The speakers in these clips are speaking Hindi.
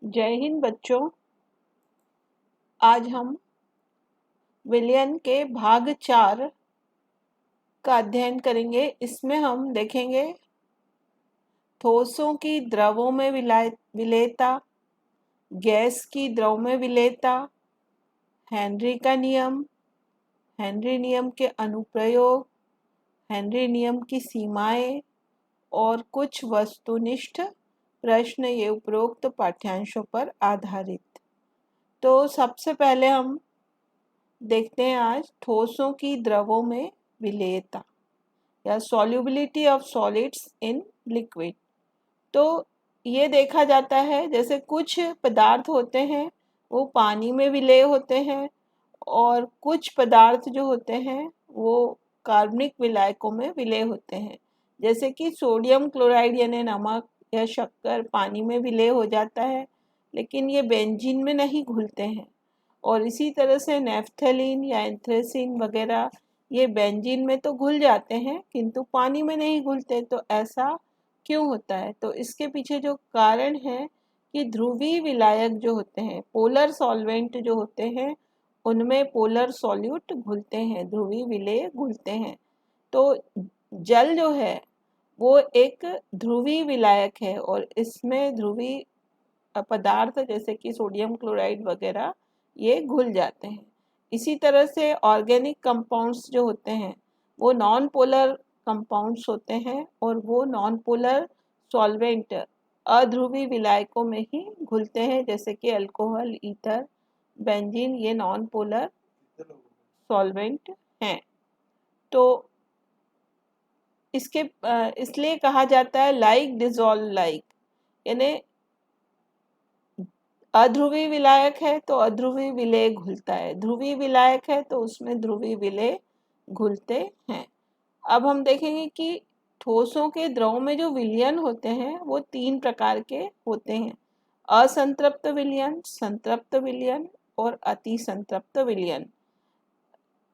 जय हिंद बच्चों। आज हम विलयन के भाग 4 का अध्ययन करेंगे। इसमें हम देखेंगे ठोसों की द्रवों में विलेयता, गैस की द्रव में विलेयता, हेनरी का नियम, हेनरी नियम के अनुप्रयोग, हेनरी नियम की सीमाएं और कुछ वस्तुनिष्ठ प्रश्न, ये उपरोक्त पाठ्यांशों पर आधारित। तो सबसे पहले हम देखते हैं आज ठोसों की द्रवों में विलेयता या solubility of solids in liquid. तो ये देखा जाता है जैसे कुछ पदार्थ होते हैं वो पानी में विलेय होते हैं और कुछ पदार्थ जो होते हैं वो कार्बनिक विलायकों में विलेय होते हैं। जैसे कि सोडियम क्लोराइड यानी नमक या शक्कर पानी में विलेय हो जाता है, लेकिन ये बेंजीन में नहीं घुलते हैं। और इसी तरह से नेफ्थलीन या एंथ्रेसिन वगैरह ये बेंजीन में तो घुल जाते हैं किंतु पानी में नहीं घुलते। तो ऐसा क्यों होता है? तो इसके पीछे जो कारण है कि ध्रुवीय विलायक जो होते हैं, पोलर सॉल्वेंट जो होते हैं, उनमें पोलर सॉल्यूट घुलते हैं, ध्रुवीय विलेय घुलते हैं। तो जल जो है वो एक ध्रुवीय विलायक है और इसमें ध्रुवीय पदार्थ जैसे कि सोडियम क्लोराइड वगैरह ये घुल जाते हैं। इसी तरह से ऑर्गेनिक कंपाउंड्स जो होते हैं वो नॉन पोलर कंपाउंड्स होते हैं और वो नॉन पोलर सॉल्वेंट अध्रुवीय विलायकों में ही घुलते हैं, जैसे कि अल्कोहल, ईथर, बेंजीन, ये नॉन पोलर सॉल्वेंट हैं। तो इसके इसलिए कहा जाता है लाइक डिजॉल्व लाइक, यानी अध्रुवीय विलायक है तो अध्रुवीय विलेय घुलता है, ध्रुवीय विलायक है तो उसमें ध्रुवीय विलेय घुलते हैं। अब हम देखेंगे कि ठोसों के द्रव में जो विलयन होते हैं वो 3 प्रकार के होते हैं: असंतृप्त विलयन, संतृप्त विलयन और अति संतृप्त विलयन।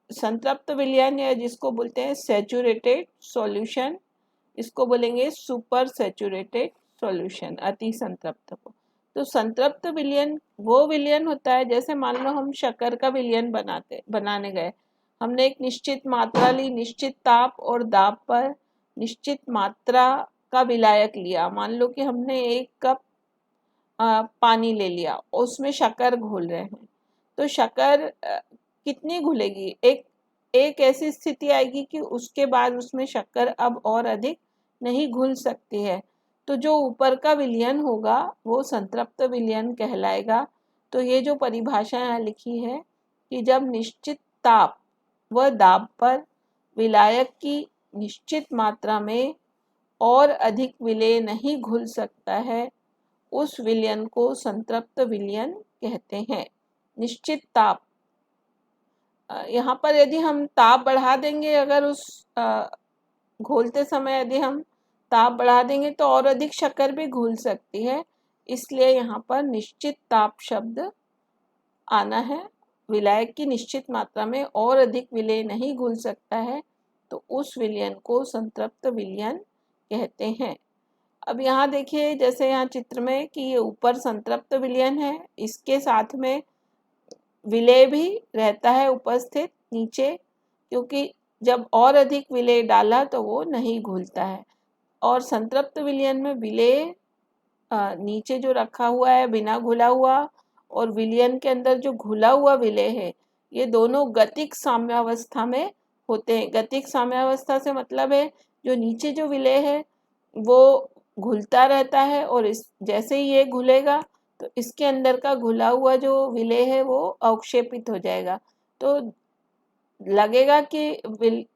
संतृप्त विलयन या जिसको बोलते हैं सैचुरेटेड सॉल्यूशन, इसको बोलेंगे सुपर सैचुरेटेड सॉल्यूशन, अति संतृप्त को। तो संतृप्त विलयन वो विलयन होता है जैसे मान लो हम शक्कर का विलयन बनाने गए, हमने एक निश्चित मात्रा ली, निश्चित ताप और दाब पर निश्चित मात्रा का विलायक लिया। मान लो कि हमने 1 कप पानी ले लिया और उसमें शक्कर घोल रहे हैं। तो शक्कर कितनी घुलेगी? एक ऐसी स्थिति आएगी कि उसके बाद उसमें शक्कर अब और अधिक नहीं घुल सकती है। तो जो ऊपर का विलयन होगा वो संतृप्त विलयन कहलाएगा। तो ये जो परिभाषा यहाँ लिखी है कि जब निश्चित ताप व दाब पर विलायक की निश्चित मात्रा में और अधिक विलेय नहीं घुल सकता है, उस विलयन को संतृप्त विलयन कहते हैं। निश्चित ताप, यहाँ पर यदि हम ताप बढ़ा देंगे, अगर उस घोलते समय यदि हम ताप बढ़ा देंगे तो और अधिक शक्कर भी घुल सकती है, इसलिए यहाँ पर निश्चित ताप शब्द आना है। विलायक की निश्चित मात्रा में और अधिक विलेय नहीं घुल सकता है तो उस विलयन को संतृप्त विलयन कहते हैं। अब यहाँ देखिए जैसे यहाँ चित्र में कि ये ऊपर संतृप्त विलयन है, इसके साथ में विलेय भी रहता है उपस्थित नीचे, क्योंकि जब और अधिक विलेय डाला तो वो नहीं घुलता है। और संतृप्त विलयन में विलेय नीचे जो रखा हुआ है बिना घुला हुआ और विलयन के अंदर जो घुला हुआ विलेय है, ये दोनों गतिक साम्यावस्था में होते हैं। गतिक साम्यावस्था से मतलब है जो नीचे जो विलेय है वो घुलता रहता है और इस जैसे ही ये घुलेगा तो इसके अंदर का घुला हुआ जो विलेय है वो अवक्षेपित हो जाएगा। तो लगेगा कि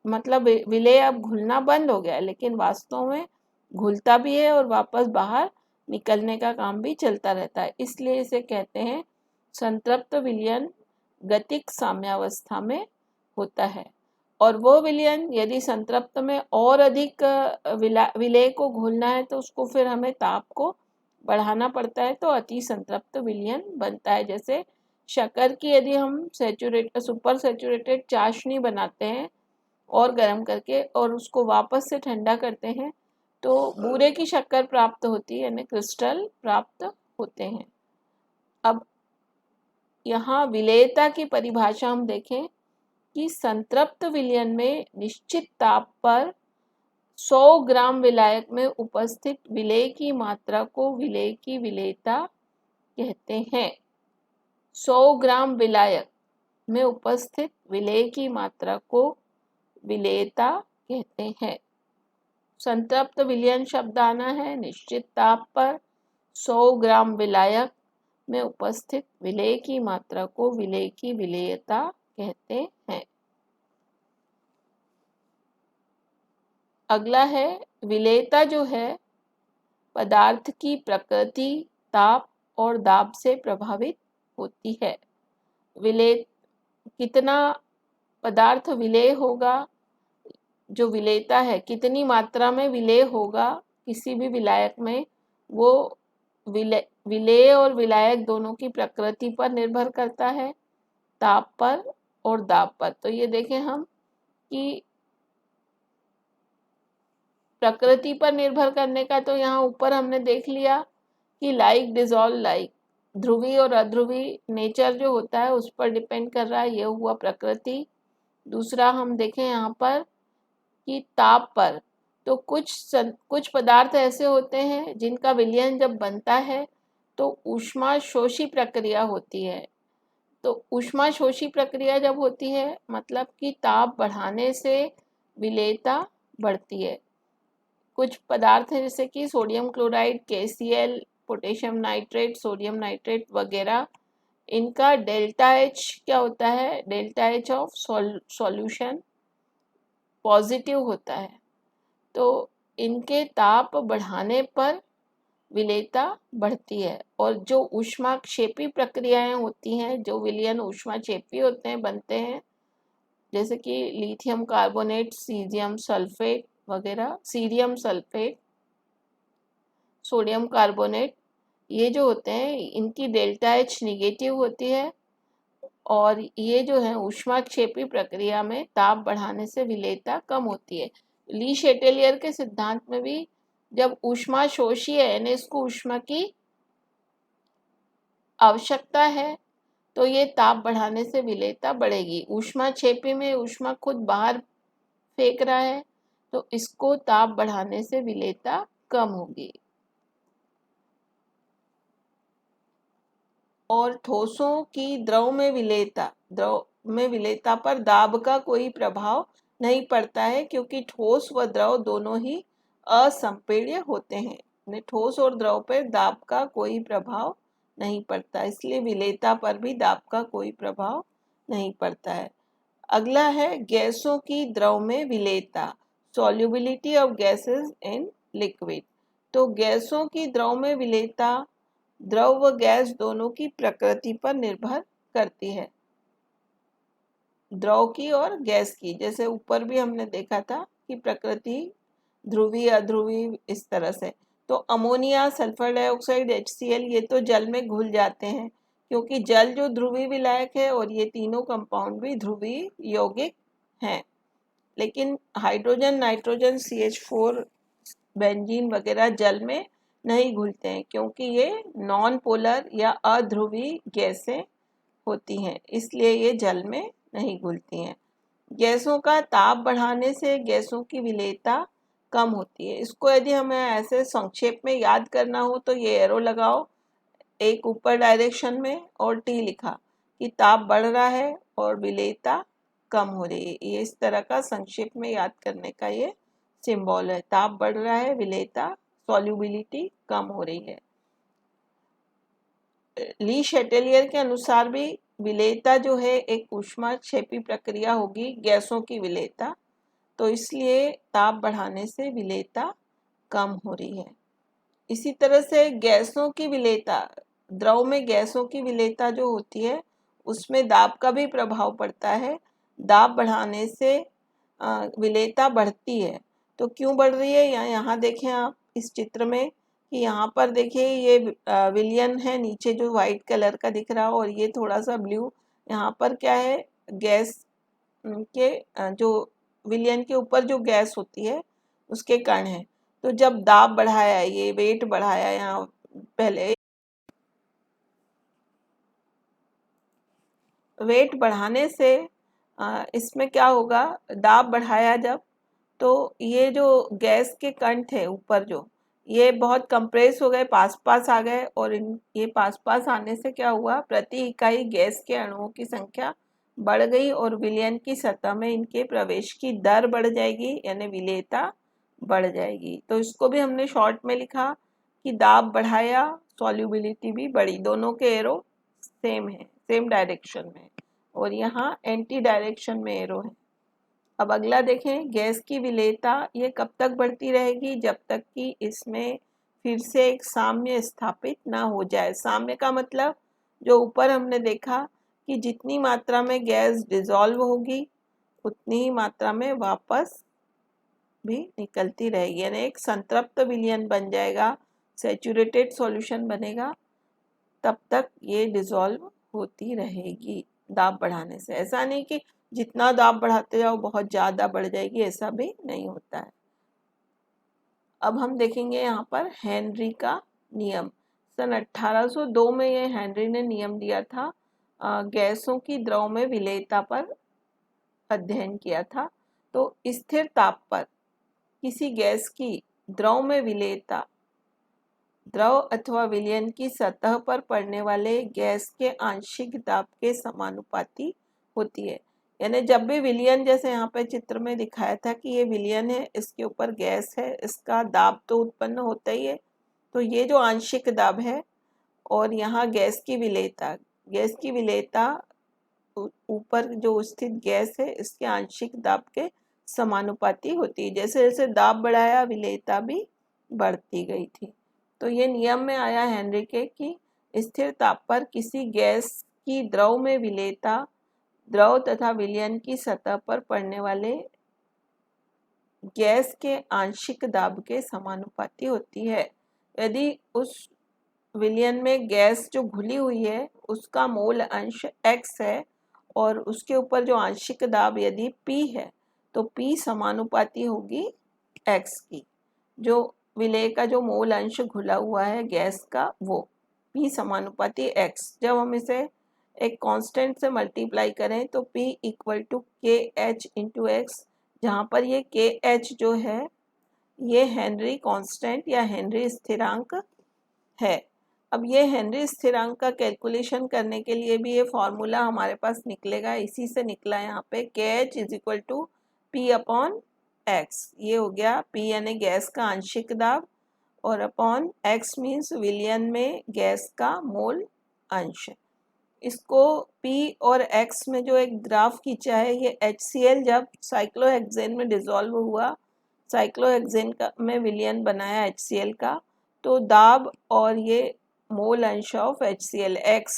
मतलब विलेय अब घुलना बंद हो गया, लेकिन वास्तव में घुलता भी है और वापस बाहर निकलने का काम भी चलता रहता है। इसलिए इसे कहते हैं संतृप्त विलयन गतिक साम्यावस्था में होता है। और वो विलयन यदि संतृप्त में और अधिक विलेय को घोलना है तो उसको फिर हमें ताप को बढ़ाना पड़ता है, तो अति संतृप्त विलयन बनता है। जैसे शक्कर की यदि हम सुपर सैचुरेटेड चाशनी बनाते हैं और गर्म करके और उसको वापस से ठंडा करते हैं तो बूरे की शक्कर प्राप्त होती है, यानी क्रिस्टल प्राप्त होते हैं। अब यहाँ विलेयता की परिभाषा हम देखें कि संतृप्त विलयन में निश्चित ताप पर 100 ग्राम विलायक में उपस्थित विलेय की मात्रा को विलेय की विलेयता कहते हैं। 100 ग्राम विलायक में उपस्थित विलेय की मात्रा को विलेयता कहते हैं। संतृप्त विलयन शब्द आना है निश्चित ताप पर 100 ग्राम विलायक में उपस्थित विलेय की मात्रा को विलेय की विलेयता कहते हैं। अगला है विलेयता जो है पदार्थ की प्रकृति, ताप और दाब से प्रभावित होती है। विलेय कितना पदार्थ विलेय होगा, जो विलेयता है कितनी मात्रा में विलेय होगा किसी भी विलायक में, वो विलेय और विलायक दोनों की प्रकृति पर निर्भर करता है, ताप पर और दाब पर। तो ये देखें हम कि प्रकृति पर निर्भर करने का तो यहाँ ऊपर हमने देख लिया कि लाइक डिजॉल्व लाइक, ध्रुवी और अध्रुवी नेचर जो होता है उस पर डिपेंड कर रहा है, ये हुआ प्रकृति। दूसरा हम देखें यहाँ पर कि ताप पर, तो कुछ पदार्थ ऐसे होते हैं जिनका विलयन जब बनता है तो ऊष्माशोषी प्रक्रिया होती है। तो ऊष्माशोषी प्रक्रिया जब होती है मतलब कि ताप बढ़ाने से विलेयता बढ़ती है। कुछ पदार्थ हैं जैसे कि sodium chloride, KCl, potassium nitrate, sodium nitrate वगैरह, इनका डेल्टा H क्या होता है, delta H of solution positive होता है। तो इनके ताप बढ़ाने पर विलेयता बढ़ती है। और जो ऊष्माक्षेपी प्रक्रियाएं होती हैं, जो विलयन ऊष्माक्षेपी होते हैं, बनते हैं, जैसे कि लिथियम कार्बोनेट, सीजियम सल्फेट वगैरह, सीरियम सल्फेट, सोडियम कार्बोनेट, ये जो होते हैं इनकी डेल्टा H निगेटिव होती है और ये जो है ऊष्माक्षेपी प्रक्रिया में ताप बढ़ाने से विलेयता कम होती है। ली शेटेलियर के सिद्धांत में भी जब ऊष्मा शोषी है यानी इसको ऊष्मा की आवश्यकता है तो ये ताप बढ़ाने से विलेयता बढ़ेगी। ऊष्माक्षेपी में ऊष्मा खुद बाहर फेंक रहा है तो इसको ताप बढ़ाने से विलेयता कम होगी। और ठोसों की द्रव में विलेयता पर दाब का कोई प्रभाव नहीं पड़ता है क्योंकि ठोस व द्रव दोनों ही असंपीड्य होते हैं। ठोस और द्रव पर दाब का कोई प्रभाव नहीं पड़ता, इसलिए विलेयता पर भी दाब का कोई प्रभाव नहीं पड़ता है। अगला है गैसों की द्रव में विलेयता, solubility of gases in liquid. तो गैसों की द्रव में विलेयता द्रव व गैस दोनों की प्रकृति पर निर्भर करती है, द्रव की और गैस की। जैसे ऊपर भी हमने देखा था कि प्रकृति ध्रुवी अध्रुवी इस तरह से। तो अमोनिया, सल्फर डाइऑक्साइड, HCl ये तो जल में घुल जाते हैं क्योंकि जल जो ध्रुवी विलायक है और ये तीनों कंपाउंड भी ध्रुवी यौगिक हैं। लेकिन हाइड्रोजन, नाइट्रोजन, CH4, बेंजीन वगैरह जल में नहीं घुलते हैं क्योंकि ये नॉन पोलर या अध्रुवी गैसें होती हैं, इसलिए ये जल में नहीं घुलती हैं। गैसों का ताप बढ़ाने से गैसों की विलेयता कम होती है। इसको यदि हमें ऐसे संक्षेप में याद करना हो तो ये एरो लगाओ एक ऊपर डायरेक्शन में और T लिखा कि ताप बढ़ रहा है और विलेयता कम हो रही है। ये इस तरह का संक्षेप में याद करने का ये सिंबल है। ताप बढ़ रहा है, विलेयता, सॉल्युबिलिटी कम हो रही है। ली शेटेलियर के अनुसार भी विलेयता जो है एक ऊष्माक्षेपी प्रक्रिया होगी गैसों की विलेयता, तो इसलिए ताप बढ़ाने से विलेयता कम हो रही है। इसी तरह से गैसों की विलेयता, द्रव में गैसों की विलेयता जो होती है उसमें दाब का भी प्रभाव पड़ता है। दाब बढ़ाने से विलेयता बढ़ती है। तो क्यों बढ़ रही है, यहाँ देखें आप इस चित्र में कि यहाँ पर देखिए ये विलयन है नीचे जो व्हाइट कलर का दिख रहा हो और ये थोड़ा सा ब्लू, यहाँ पर क्या है, गैस के जो विलयन के ऊपर जो गैस होती है उसके कण है। तो जब दाब बढ़ाया, ये वेट बढ़ाया, यहाँ पहले वेट बढ़ाने से इसमें क्या होगा, दाब बढ़ाया जब, तो ये जो गैस के कण थे ऊपर जो, ये बहुत कंप्रेस हो गए, पास पास आ गए, और ये पास पास आने से क्या हुआ, प्रति इकाई गैस के अणुओं की संख्या बढ़ गई और विलयन की सतह में इनके प्रवेश की दर बढ़ जाएगी, यानी विलेयता बढ़ जाएगी। तो इसको भी हमने शॉर्ट में लिखा कि दाब बढ़ाया, सॉल्युबिलिटी भी बढ़ी, दोनों के एरो सेम है, सेम डायरेक्शन में, और यहाँ एंटी डायरेक्शन में एरो है। अब अगला देखें, गैस की विलेयता ये कब तक बढ़ती रहेगी, जब तक कि इसमें फिर से एक साम्य स्थापित ना हो जाए। साम्य का मतलब जो ऊपर हमने देखा कि जितनी मात्रा में गैस डिसॉल्व होगी उतनी ही मात्रा में वापस भी निकलती रहेगी, यानी एक संतृप्त विलयन बन जाएगा, सैचुरेटेड सॉल्यूशन बनेगा, तब तक ये डिसॉल्व होती रहेगी दाब बढ़ाने से। ऐसा नहीं कि जितना दाब बढ़ाते जाओ बहुत ज़्यादा बढ़ जाएगी, ऐसा भी नहीं होता है। अब हम देखेंगे यहाँ पर हेनरी का नियम। सन 1802 में ये हेनरी ने नियम दिया था, गैसों की द्रव में विलेयता पर अध्ययन किया था। तो स्थिर ताप पर किसी गैस की द्रव में विलेयता द्रव अथवा विलयन की सतह पर पड़ने वाले गैस के आंशिक दाब के समानुपाती होती है। यानी जब भी विलयन, जैसे यहाँ पे चित्र में दिखाया था कि ये विलयन है, इसके ऊपर गैस है, इसका दाब तो उत्पन्न होता ही है, तो ये जो आंशिक दाब है और यहाँ गैस की विलेयता ऊपर जो स्थित गैस है इसके आंशिक दाब के समानुपाती होती है। जैसे जैसे दाब बढ़ाया विलेयता भी बढ़ती गई थी। तो ये नियम में आया हेनरी के कि स्थिर ताप पर किसी गैस की द्रव में विलेयता द्रव तथा विलयन की सतह पर पड़ने वाले गैस के आंशिक दाब के समानुपाती होती है। यदि उस विलयन में गैस जो घुली हुई है उसका मोल अंश x है और उसके ऊपर जो आंशिक दाब यदि P है तो P समानुपाती होगी x की। जो विलेय का जो मोल अंश घुला हुआ है गैस का वो P समानुपाती x। जब हम इसे एक कांस्टेंट से मल्टीप्लाई करें तो P equal to KH into x, जहाँ पर ये KH जो है ये हेनरी कांस्टेंट या हेनरी स्थिरांक है। अब ये हेनरी स्थिरांक का कैलकुलेशन करने के लिए भी ये फॉर्मूला हमारे पास निकलेगा, इसी से निकला यहाँ पे KH is equal to P upon x. ये हो गया P यानी गैस का आंशिक दाब और अपॉन x मीन्स विलयन में गैस का मोल अंश। इसको P और x में जो एक ग्राफ खींचा है, ये HCl जब साइक्लोहेक्सेन में डिसॉल्व हुआ, साइक्लोहेक्सेन का में विलयन बनाया HCl का, तो दाब और ये मोल अंश ऑफ HCl x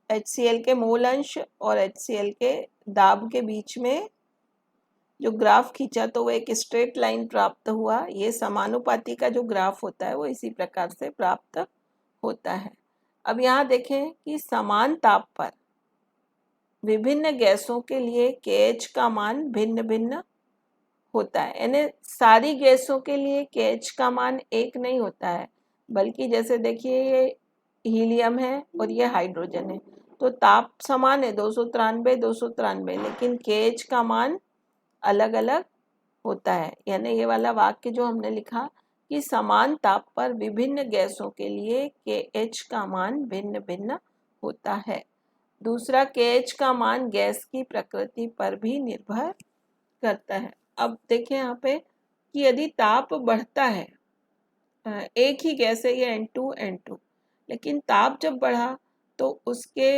HCl के मोल अंश और HCl के दाब के बीच में जो ग्राफ खींचा तो वो एक स्ट्रेट लाइन प्राप्त हुआ। ये समानुपाती का जो ग्राफ होता है वो इसी प्रकार से प्राप्त होता है। अब यहाँ देखें कि समान ताप पर विभिन्न गैसों के लिए KH का मान भिन्न भिन्न होता है, यानी सारी गैसों के लिए KH का मान एक नहीं होता है, बल्कि जैसे देखिए ये हीलियम है और ये हाइड्रोजन है, तो ताप समान है 293, लेकिन KH का मान अलग अलग होता है। यानी ये वाला वाक्य जो हमने लिखा कि समान ताप पर विभिन्न गैसों के लिए KH का मान भिन्न भिन्न होता है। दूसरा, KH का मान गैस की प्रकृति पर भी निर्भर करता है। अब देखें यहाँ पे कि यदि ताप बढ़ता है, एक ही गैस है ये N2, लेकिन ताप जब बढ़ा तो उसके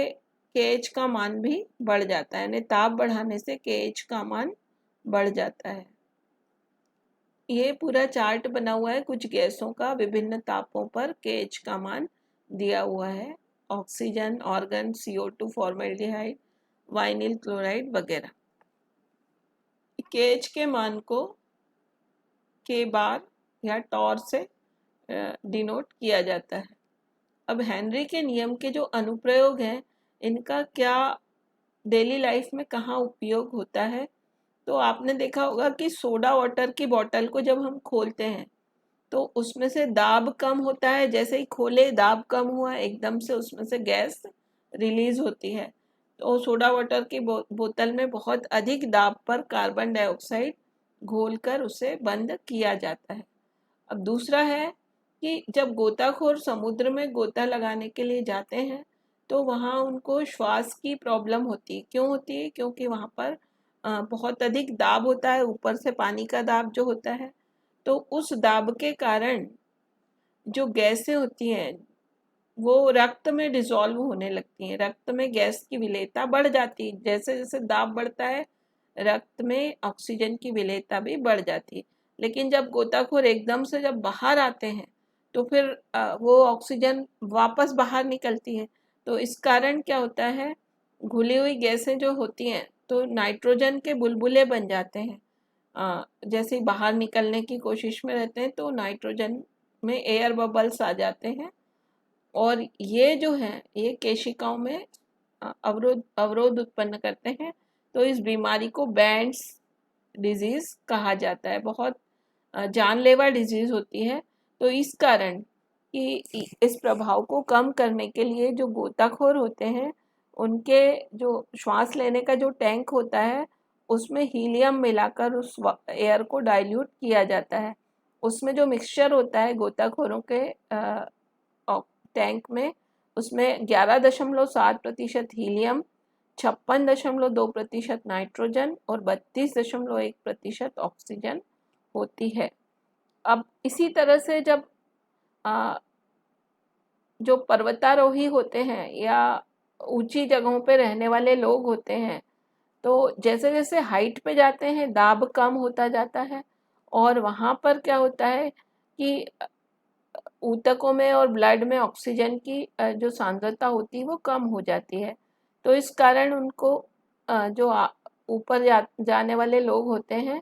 KH का मान भी बढ़ जाता है, यानी ताप बढ़ाने से KH का मान बढ़ जाता है। ये पूरा चार्ट बना हुआ है कुछ गैसों का विभिन्न तापों पर KH का मान दिया हुआ है, oxygen, organ, CO2, formaldehyde, vinyl chloride वगैरह। KH के मान को K बार या टॉर से डिनोट किया जाता है। अब हेनरी के नियम के जो अनुप्रयोग हैं इनका क्या डेली लाइफ में कहाँ उपयोग होता है, तो आपने देखा होगा कि सोडा वाटर की बोतल को जब हम खोलते हैं तो उसमें से दाब कम होता है, जैसे ही खोले दाब कम हुआ, एकदम से उसमें से गैस रिलीज होती है। तो सोडा वाटर की बोतल में बहुत अधिक दाब पर कार्बन डाइऑक्साइड घोलकर उसे बंद किया जाता है। अब दूसरा है कि जब गोताखोर समुद्र में गोता लगाने के लिए जाते हैं तो वहाँ उनको श्वास की प्रॉब्लम होती है। क्यों होती है? क्योंकि वहाँ पर बहुत अधिक दाब होता है, ऊपर से पानी का दाब जो होता है, तो उस दाब के कारण जो गैसें होती हैं वो रक्त में डिसॉल्व होने लगती हैं। रक्त में गैस की विलेयता बढ़ जाती है। जैसे जैसे दाब बढ़ता है रक्त में ऑक्सीजन की विलेयता भी बढ़ जाती है। लेकिन जब गोताखोर एकदम से जब बाहर आते हैं तो फिर वो ऑक्सीजन वापस बाहर निकलती है। तो इस कारण क्या होता है, घुली हुई गैसें जो होती हैं तो नाइट्रोजन के बुलबुले बन जाते हैं। जैसे ही बाहर निकलने की कोशिश में रहते हैं तो नाइट्रोजन में एयर बबल्स आ जाते हैं और ये जो है ये केशिकाओं में अवरोध अवरोध उत्पन्न करते हैं। तो इस बीमारी को बैंड्स डिजीज कहा जाता है। बहुत जानलेवा डिजीज होती है। तो इस कारण कि इस प्रभाव को कम करने के लिए जो गोताखोर होते हैं उनके जो श्वास लेने का जो टैंक होता है उसमें हीलियम मिलाकर उस एयर को डाइल्यूट किया जाता है। उसमें जो मिक्सचर होता है गोताखोरों के टैंक में, उसमें 11.7% हीलियम, 56.2% नाइट्रोजन और 32.1% ऑक्सीजन होती है। अब इसी तरह से जब आ, जो पर्वतारोही होते हैं या ऊंची जगहों पे रहने वाले लोग होते हैं तो जैसे जैसे हाइट पे जाते हैं दाब कम होता जाता है और वहाँ पर क्या होता है कि ऊतकों में और ब्लड में ऑक्सीजन की जो सांद्रता होती है वो कम हो जाती है। तो इस कारण उनको जो ऊपर जाने वाले लोग होते हैं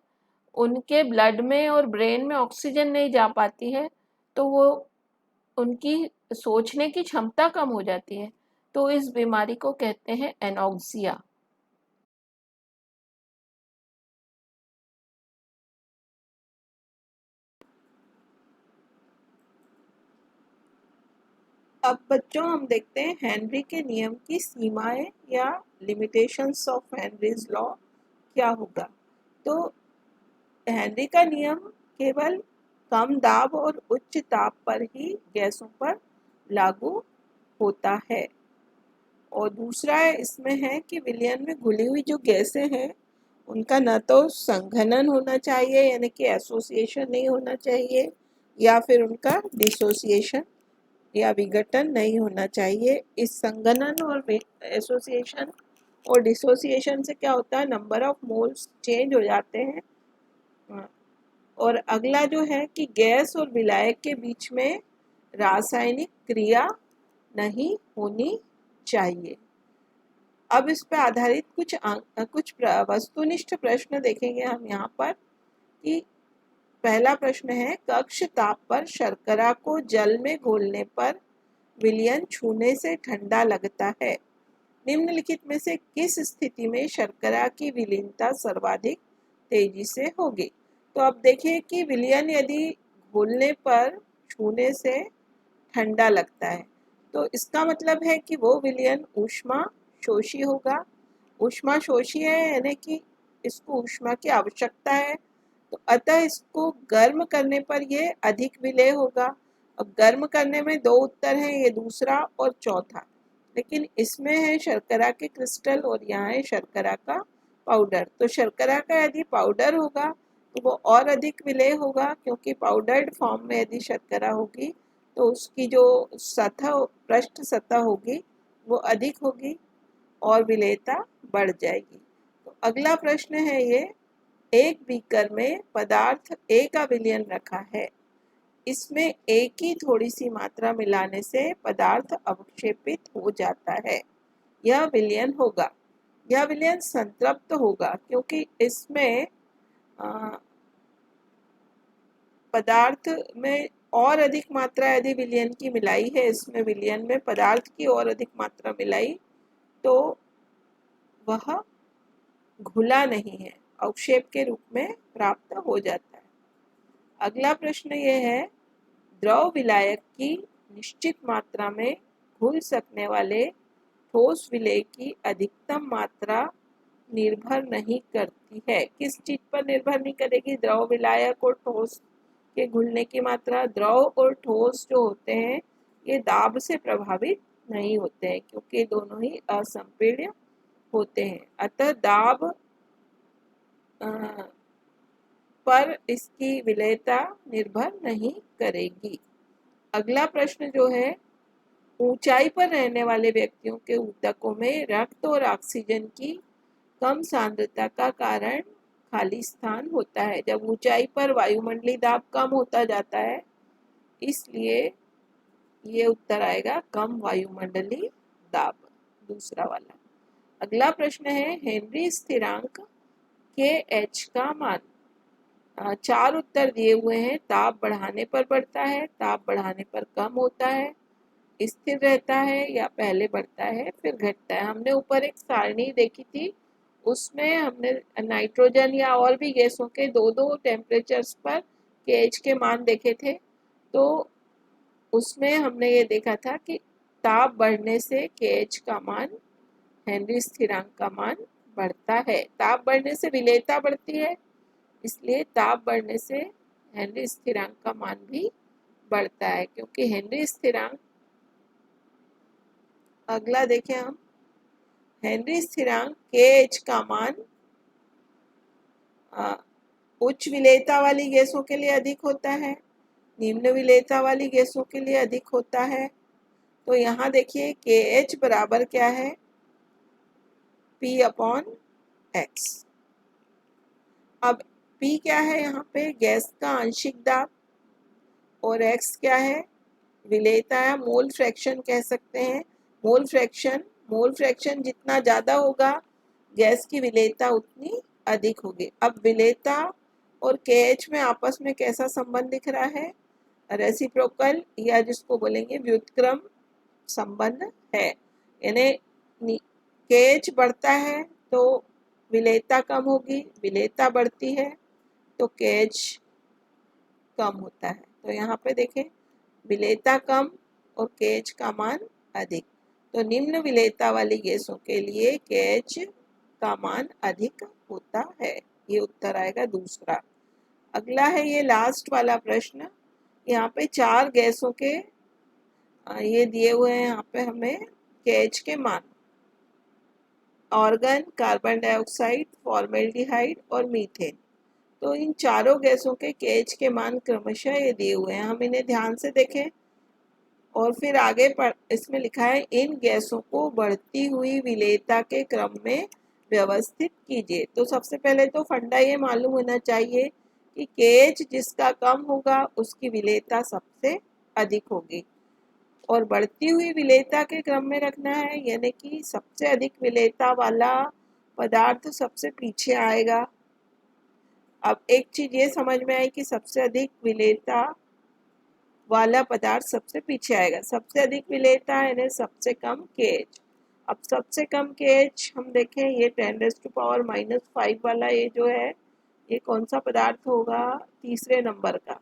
उनके ब्लड में और ब्रेन में ऑक्सीजन नहीं जा पाती है। तो वो उनकी सोचने की क्षमता कम हो जाती है। तो इस बीमारी को कहते हैं एनॉक्सिया। अब बच्चों हम देखते हैं हेनरी के नियम की सीमाएं या लिमिटेशंस ऑफ हेनरीज लॉ क्या होगा। तो हेनरी का नियम केवल कम दाब और उच्च ताप पर ही गैसों पर लागू होता है। और दूसरा है इसमें है कि विलयन में घुली हुई जो गैसें हैं उनका न तो संघनन होना चाहिए यानी कि एसोसिएशन नहीं होना चाहिए या फिर उनका डिसोसिएशन या विघटन नहीं होना चाहिए। इस संघनन और एसोसिएशन और डिसोसिएशन से क्या होता है, नंबर ऑफ मोल्स चेंज हो जाते हैं। और अगला जो है कि गैस और विलायक के बीच में रासायनिक क्रिया नहीं होनी चाहिए। अब इस पर आधारित कुछ वस्तुनिष्ठ प्रश्न देखेंगे हम यहाँ पर कि पहला प्रश्न है कक्ष ताप पर शर्करा को जल में घोलने पर विलयन छूने से ठंडा लगता है। निम्नलिखित में से किस स्थिति में शर्करा की विलीनता सर्वाधिक तेजी से होगी। तो अब देखिए कि विलयन यदि घोलने पर छूने से ठंडा लगता है तो इसका मतलब है कि वो विलयन ऊष्मा शोषी होगा। ऊष्मा शोषी है यानी कि इसको ऊष्मा की आवश्यकता है, तो अतः इसको गर्म करने पर ये अधिक विलेय होगा। अब गर्म करने में दो उत्तर हैं, ये दूसरा और चौथा। लेकिन इसमें है शर्करा के क्रिस्टल और यहाँ है शर्करा का पाउडर। तो शर्करा का यदि पाउडर होगा तो वो और अधिक विलेय होगा क्योंकि पाउडर्ड फॉर्म में यदि शर्करा होगी तो उसकी जो सतह पृष्ठ सतह होगी वो अधिक होगी और विलेयता बढ़ जाएगी। तो अगला प्रश्न है ये, एक बीकर में पदार्थ ए का विलयन रखा है, इसमें ए की थोड़ी सी मात्रा मिलाने से पदार्थ अवक्षेपित हो जाता है, यह विलयन होगा। यह विलयन संतृप्त होगा क्योंकि इसमें पदार्थ में और अधिक मात्रा यदि विलयन की मिलाई है, इसमें विलयन में पदार्थ की और अधिक मात्रा मिलाई तो वह घुला नहीं है, अवक्षेप के रूप में प्राप्त हो जाता है। अगला प्रश्न यह है, द्रव विलायक की निश्चित मात्रा में घुल सकने वाले ठोस विलेय की अधिकतम मात्रा निर्भर नहीं करती है। किस चीज पर निर्भर नहीं करेगी? द्रव विलायक और ठोस के घुलने की मात्रा। द्रव और ठोस जो होते हैं ये दाब से प्रभावित नहीं होते हैं क्योंकि दोनों ही असंपीड्य होते हैं, अतः दाब पर इसकी विलेयता निर्भर नहीं करेगी। अगला प्रश्न जो है, ऊंचाई पर रहने वाले व्यक्तियों के ऊतकों में रक्त और ऑक्सीजन की कम सांद्रता का कारण खाली स्थान होता है। जब ऊंचाई पर वायुमंडलीय दाब कम होता जाता है, इसलिए ये उत्तर आएगा कम वायुमंडलीय दाब, दूसरा वाला। अगला प्रश्न है, हेनरी स्थिरांक के एच का मान। 4 उत्तर दिए हुए हैं। ताप बढ़ाने पर बढ़ता है, ताप बढ़ाने पर कम होता है, स्थिर रहता है या पहले बढ़ता है फिर घटता है। हमने ऊपर एक सारणी देखी थी, उसमें हमने नाइट्रोजन या और भी गैसों के दो दो टेम्परेचर्स पर केएच के मान देखे थे। तो उसमें हमने ये देखा था कि ताप बढ़ने से केएच का मान, हेनरी स्थिरांक का मान बढ़ता है। ताप बढ़ने से विलेयता बढ़ती है, इसलिए ताप बढ़ने से हेनरी स्थिरांक का मान भी बढ़ता है, क्योंकि हेनरी स्थिरांक, अगला देखें हम, हेनरी स्थिरांक केएच का मान उच्च विलेयता वाली गैसों के लिए अधिक होता है, निम्न विलेयता वाली गैसों के लिए अधिक होता है। तो यहाँ देखिए KH बराबर क्या है, P/X। अब P क्या है यहाँ पे, गैस का आंशिक दाब, और X क्या है, विलेयता या मोल फ्रैक्शन कह सकते हैं। मोल फ्रैक्शन जितना ज़्यादा होगा गैस की विलेयता उतनी अधिक होगी। अब विलेयता और KH में आपस में कैसा संबंध दिख रहा है, रेसिप्रोकल या जिसको बोलेंगे व्युत्क्रम संबंध है। यानी KH बढ़ता है तो विलेयता कम होगी, विलेयता बढ़ती है तो KH कम होता है। तो यहाँ पे देखें, विलेयता कम और KH का मान अधिक, तो निम्न विलेयता वाली गैसों के लिए KH का मान अधिक होता है। ये उत्तर आएगा दूसरा। अगला है ये लास्ट वाला प्रश्न। यहाँ पे 4 गैसों के ये दिए हुए हैं, यहाँ पे हमें KH के मान, ऑर्गन, कार्बन डाइऑक्साइड, फॉर्मेल्डिहाइड और मीथेन। तो इन चारों गैसों के KH के मान क्रमशः ये दिए हुए हैं, हम इन्हें ध्यान से देखें। और फिर आगे इसमें लिखा है, इन गैसों को बढ़ती हुई विलेयता के क्रम में व्यवस्थित कीजिए। तो सबसे पहले तो फंडा ये मालूम होना चाहिए कि KH जिसका कम होगा उसकी विलेयता सबसे अधिक होगी, और बढ़ती हुई विलेयता के क्रम में रखना है, यानी कि सबसे अधिक विलेयता वाला पदार्थ सबसे पीछे आएगा। अब एक चीज ये समझ में आई कि सबसे अधिक विलेयता वाला पदार्थ सबसे पीछे आएगा। सबसे अधिक विलेयता है सबसे कम KH। अब सबसे कम KH हम देखें, ये 10⁻⁻5 वाला ये जो है, ये कौन सा पदार्थ होगा, तीसरे नंबर का,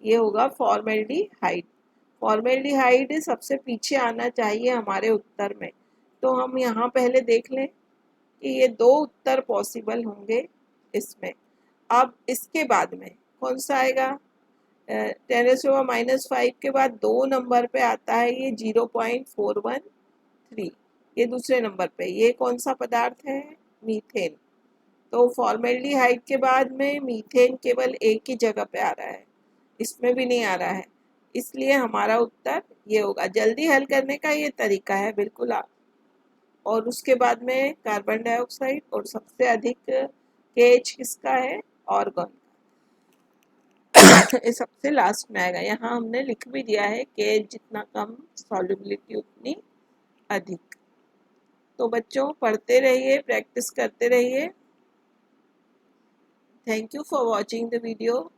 ये होगा फॉर्मेल्डिहाइड। फॉर्मेल्डिहाइड सबसे पीछे आना चाहिए हमारे उत्तर में। तो हम यहाँ पहले देख लें कि ये 2 उत्तर पॉसिबल होंगे इसमें। अब इसके बाद में कौन सा आएगा, 10⁻⁻5 के बाद 2 नंबर पे आता है ये 0.413, ये दूसरे नंबर पे, ये कौन सा पदार्थ है, मीथेन। तो फॉर्मेल्डिहाइड के बाद में मीथेन केवल एक ही जगह पे आ रहा है, इसमें भी नहीं आ रहा है, इसलिए हमारा उत्तर ये होगा। जल्दी हल करने का ये तरीका है बिल्कुल आप। और उसके बाद में कार्बन डाइऑक्साइड, और सबसे अधिक KH किसका है, ऑर्गन। ये सबसे लास्ट में आएगा। यहाँ हमने लिख भी दिया है KH जितना कम सॉल्युबिलिटी उतनी अधिक। तो बच्चों पढ़ते रहिए, प्रैक्टिस करते रहिए। Thank you for watching the video.